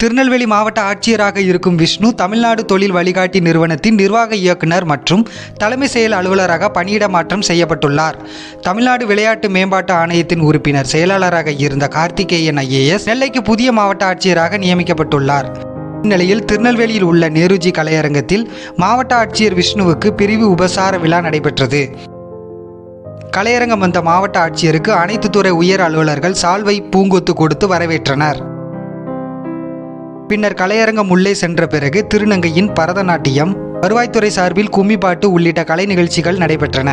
திருநெல்வேலி மாவட்ட ஆட்சியராக இருக்கும் விஷ்ணு தமிழ்நாடு தொழில் வழிகாட்டி நிறுவனத்தின் நிர்வாக இயக்குனர் மற்றும் தலைமை செயல் அலுவலராக பணியிட மாற்றம் செய்யப்பட்டுள்ளார். தமிழ்நாடு விளையாட்டு மேம்பாட்டு ஆணையத்தின் உறுப்பினர் செயலாளராக இருந்த கார்த்திகேயன் IAS நெல்லைக்கு புதிய மாவட்ட ஆட்சியராக நியமிக்கப்பட்டுள்ளார். இந்நிலையில் திருநெல்வேலியில் உள்ள நேருஜி கலையரங்கத்தில் மாவட்ட ஆட்சியர் விஷ்ணுவுக்கு பிரிவு உபசார விழா நடைபெற்றது. கலையரங்கம் வந்த மாவட்ட ஆட்சியருக்கு அனைத்து துறை உயர் அலுவலர்கள் சால்வை பூங்கொத்து கொடுத்து வரவேற்றனர். பின்னர் கலையரங்கம் உள்ளே சென்ற பிறகு திருநங்கையின் பரதநாட்டியம், வருவாய்த்துறை சார்பில் கும்மிப்பாட்டு உள்ளிட்ட கலை நிகழ்ச்சிகள் நடைபெற்றன.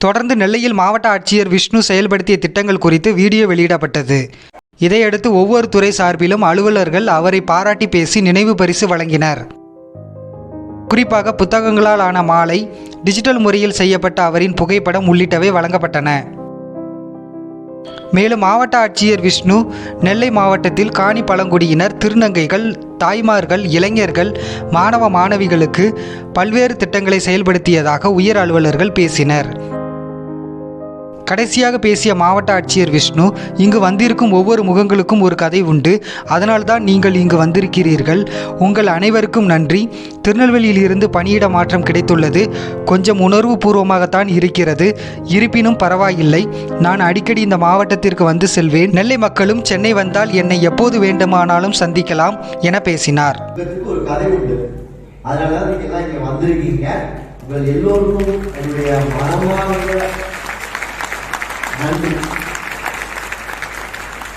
தொடர்ந்து நெல்லையில் மாவட்ட ஆட்சியர் விஷ்ணு செயல்படுத்திய திட்டங்கள் குறித்து வீடியோ வெளியிடப்பட்டது. இதையடுத்து ஒவ்வொரு துறை சார்பிலும் அலுவலர்கள் அவரை பாராட்டி பேசி நினைவு பரிசு வழங்கினர். குறிப்பாக புத்தகங்களால் ஆன மாலை, டிஜிட்டல் முறையில் செய்யப்பட்ட அவரின் புகைப்படம் உள்ளிட்டவை வழங்கப்பட்டன. மேலும் மாவட்ட ஆட்சியர் விஷ்ணு நெல்லை மாவட்டத்தில் காணி பழங்குடியினர், திருநங்கைகள், தாய்மார்கள், இளைஞர்கள், மாணவ மாணவிகளுக்கு பல்வேறு திட்டங்களை செயல்படுத்தியதாக உயர் அலுவலர்கள் பேசினர். கடைசியாக பேசிய மாவட்ட ஆட்சியர் விஷ்ணு, இங்கு வந்திருக்கும் ஒவ்வொரு முகங்களுக்கும் ஒரு கதை உண்டு. அதனால்தான் நீங்கள் இங்கு வந்திருக்கிறீர்கள். உங்கள் அனைவருக்கும் நன்றி. திருநெல்வேலியில் இருந்து பணியிட மாற்றம் கிடைத்துள்ளது. கொஞ்சம் உணர்வு பூர்வமாகத்தான் இருக்கிறது. இருப்பினும் பரவாயில்லை. நான் அடிக்கடி இந்த மாவட்டத்திற்கு வந்து செல்வேன். நெல்லை மக்களும் சென்னை வந்தால் என்னை எப்போது வேண்டுமானாலும் சந்திக்கலாம் என பேசினார். நன்றி.